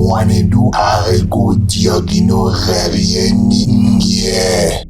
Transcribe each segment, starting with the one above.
Mwanedu, Arego, Diogino, Rerieni,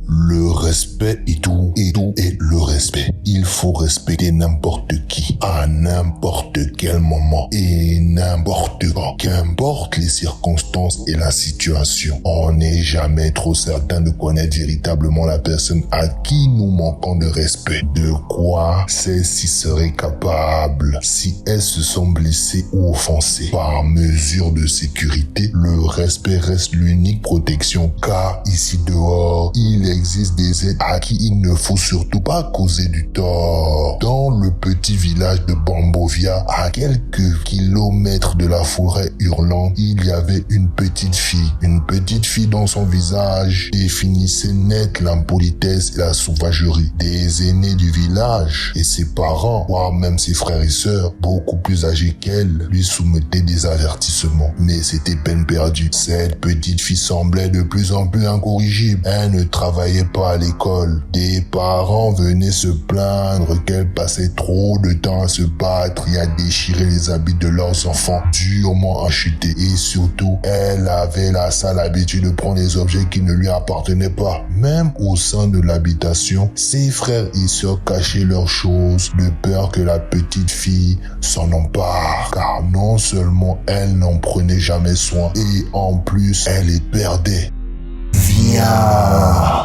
Le respect est tout, et le respect. Il faut respecter n'importe qui, à n'importe quel moment, et n'importe quand, qu'importe les circonstances et la situation. On n'est jamais trop certain de connaître véritablement la personne à qui nous manquons de respect. De quoi celle-ci serait capable si elles se sont blessées ou offensées. Par mesure de sécurité, le respect reste l'unique protection, car ici dehors, il existe des êtres à qui il ne faut surtout pas causer du tort. Dans le petit village de Bambovia, à quelques kilomètres de la forêt hurlante, il y avait une petite fille. Une petite fille dont son visage définissait net l'impolitesse et la sauvagerie. Des aînés du village et ses parents, voire même ses frères et sœurs, beaucoup plus âgés qu'elle, lui soumettaient des avertissements. Mais c'était peine perdue. Cette petite fille semblait de plus en plus incorrigible. Elle ne travaillait pas à l'école. Des parents venaient se plaindre qu'elle passait trop de temps à se battre et à déchirer les habits de leurs enfants durement achetés. Et surtout, elle avait la sale habitude de prendre les objets qui ne lui appartenaient pas. Même au sein de l'habitation, ses frères et sœurs cachaient leurs choses de peur que la petite fille s'en empare. Car non seulement elle n'en prenait jamais soin, et en plus, elle les perdait.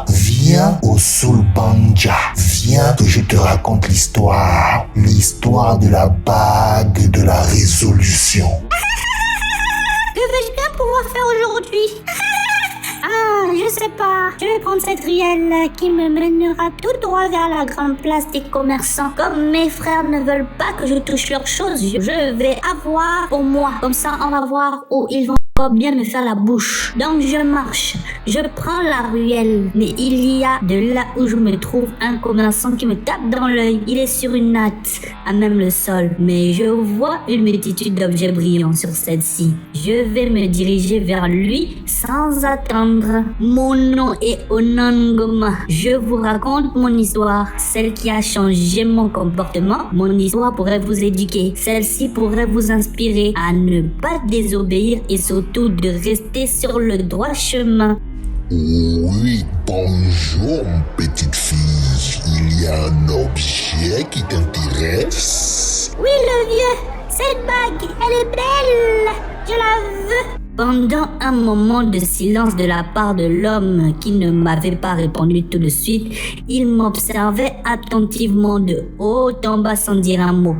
Viens au Sulpanja. Viens que je te raconte l'histoire de la bague de la résolution. Que vais-je bien pouvoir faire aujourd'hui? Je sais pas. Je vais prendre cette ruelle qui me mènera tout droit vers la grande place des commerçants. Comme mes frères ne veulent pas que je touche leurs choses, je vais avoir pour moi. Comme ça, on va voir où ils vont bien me faire la bouche. Donc je marche, je prends la ruelle, mais il y a de là où je me trouve un commerçant qui me tape dans l'œil. Il est sur une natte, à même le sol, mais je vois une multitude d'objets brillants sur celle-ci. Je vais me diriger vers lui sans attendre. Mon nom est Onangoma. Je vous raconte mon histoire, celle qui a changé mon comportement. Mon histoire pourrait vous éduquer. Celle-ci pourrait vous inspirer à ne pas désobéir et surtout de rester sur le droit chemin. Oui, bonjour petite fille. Il y a un objet qui t'intéresse? Oui, le vieux. Cette bague, elle est belle. Je la veux. Pendant un moment de silence de la part de l'homme qui ne m'avait pas répondu tout de suite, il m'observait attentivement de haut en bas sans dire un mot.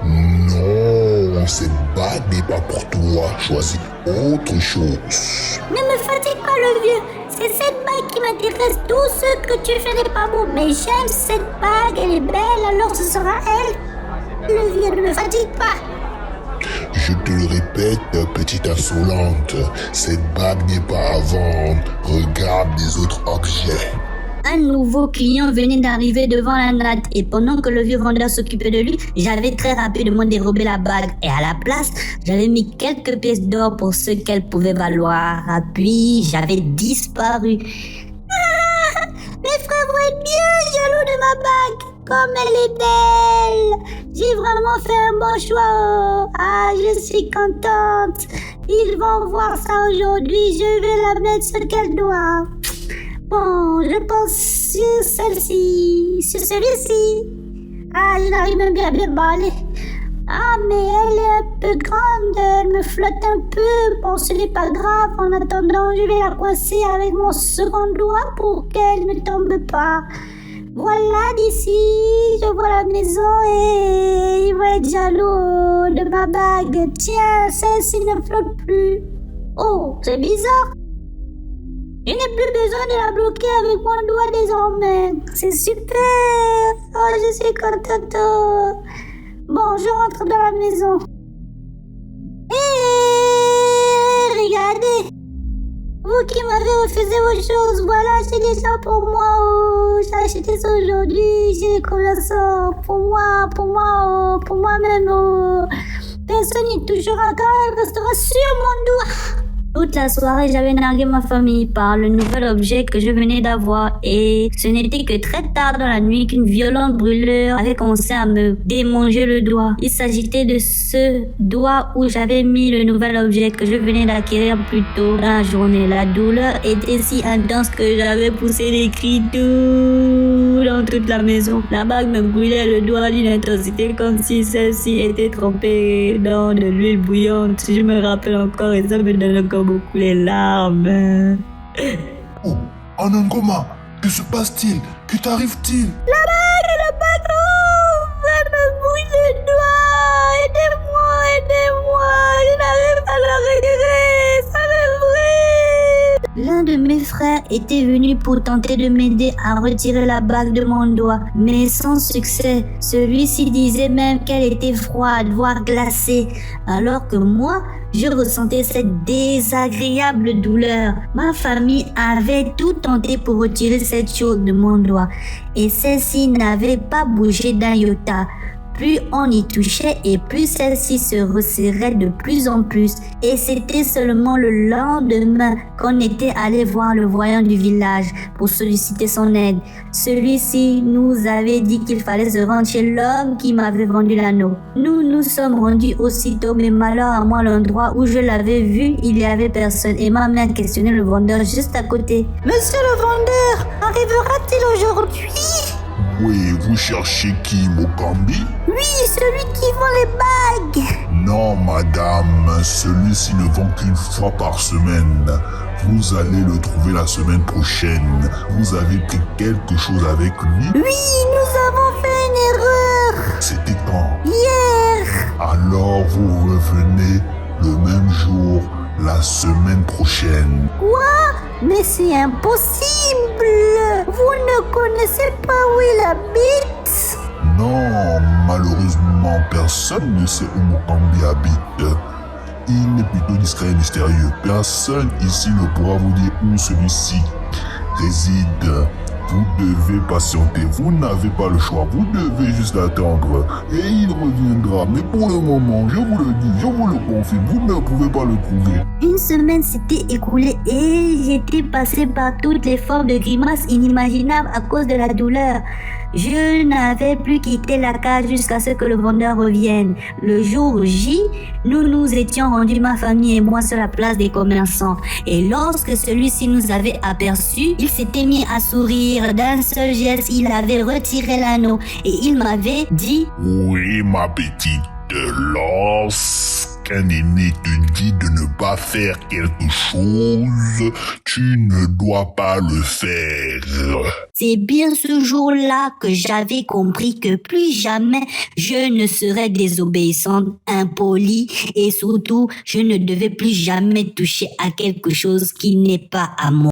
Non, cette bague n'est pas pour toi. Choisis autre chose. Ne me fatigue pas, le vieux. C'est cette bague qui m'intéresse. Tout ce que tu fais n'est pas beau. Mais j'aime cette bague. Elle est belle, alors ce sera elle. Le vieux, ne me fatigue pas. Je te le répète, petite insolente. Cette bague n'est pas à vendre. Regarde les autres objets. Un nouveau client venait d'arriver devant la natte et pendant que le vieux vendeur s'occupait de lui, j'avais très rapidement dérobé la bague et à la place, j'avais mis quelques pièces d'or pour ce qu'elle pouvait valoir. Puis, j'avais disparu. Mes frères vont être bien jaloux de ma bague. Comme elle est belle. J'ai vraiment fait un bon choix. Je suis contente. Ils vont voir ça aujourd'hui. Je vais la mettre ce qu'elle doit. Bon, je pense sur celle-ci, sur celui-ci. Je n'arrive même bien à bien baller. Mais elle est un peu grande, elle me flotte un peu. Bon, ce n'est pas grave. En attendant, je vais la coincer avec mon second doigt pour qu'elle ne tombe pas. Voilà, d'ici, je vois la maison et ils vont être jaloux de ma bague. Tiens, celle-ci ne flotte plus. Oh, c'est bizarre. Je n'ai plus besoin de la bloquer avec mon doigt désormais. C'est super. Je suis contente. Bon, je rentre dans la maison. Regardez. Vous qui m'avez refusé vos choses, voilà, j'ai déjà pour moi. J'ai acheté ça aujourd'hui. J'ai des commerçants pour moi-même. Personne n'y touchera quand elle restera sur mon doigt. Toute la soirée, j'avais nargué ma famille par le nouvel objet que je venais d'avoir et ce n'était que très tard dans la nuit qu'une violente brûlure avait commencé à me démanger le doigt. Il s'agitait de ce doigt où j'avais mis le nouvel objet que je venais d'acquérir plus tôt dans la journée. La douleur était si intense que j'avais poussé des cris doux dans toute la maison. La bague me brûlait le doigt d'une intensité comme si celle-ci était trempée dans de l'huile bouillante. Je me rappelle encore et ça me donne encore beaucoup les larmes. Oh, Anangoma, que se passe-t-il? Que t'arrive-t-il? La bague, oh, elle me brûle le doigt. Aidez-moi. Je n'arrive pas à la retirer. Ça me brûle. L'un de mes frères était venu pour tenter de m'aider à retirer la bague de mon doigt, mais sans succès. Celui-ci disait même qu'elle était froide, voire glacée, alors que moi, je ressentais cette désagréable douleur. Ma famille avait tout tenté pour retirer cette chose de mon doigt, et celle-ci n'avait pas bougé d'un iota. Plus on y touchait et plus celle-ci se resserrait de plus en plus. Et c'était seulement le lendemain qu'on était allé voir le voyant du village pour solliciter son aide. Celui-ci nous avait dit qu'il fallait se rendre chez l'homme qui m'avait vendu l'anneau. Nous nous sommes rendus aussitôt, mais malheur à moi, l'endroit où je l'avais vu, il y avait personne et ma mère questionnait le vendeur juste à côté. Monsieur le vendeur, arrivera-t-il aujourd'hui? Oui, vous cherchez qui, Mokambi? Oui, celui qui vend les bagues. Non, madame, celui-ci ne vend qu'une fois par semaine. Vous allez le trouver la semaine prochaine. Vous avez pris quelque chose avec lui? Oui, nous avons fait une erreur. C'était quand? Hier. Alors vous revenez le même jour, la semaine prochaine. Quoi? Mais c'est impossible. Vous ne connaissez pas où il habite? Non, malheureusement, personne ne sait où Mokambi habite. Il est plutôt discret et mystérieux. Personne ici ne pourra vous dire où celui-ci réside. Vous devez patienter, vous n'avez pas le choix, vous devez juste attendre et il reviendra. Mais pour le moment, je vous le dis, je vous le confirme, vous ne pouvez pas le trouver. Une semaine s'était écoulée et j'étais passé par toutes les formes de grimaces inimaginables à cause de la douleur. Je n'avais plus quitté la cage jusqu'à ce que le vendeur revienne. Le jour J, nous nous étions rendus, ma famille et moi, sur la place des commerçants. Et lorsque celui-ci nous avait aperçus, il s'était mis à sourire. D'un seul geste, il avait retiré l'anneau et il m'avait dit « Oui, ma petite, lorsqu'un aîné te dit de ne pas faire quelque chose, tu ne dois pas le faire. » C'est bien ce jour-là que j'avais compris que plus jamais je ne serais désobéissante, impolie et surtout je ne devais plus jamais toucher à quelque chose qui n'est pas à moi.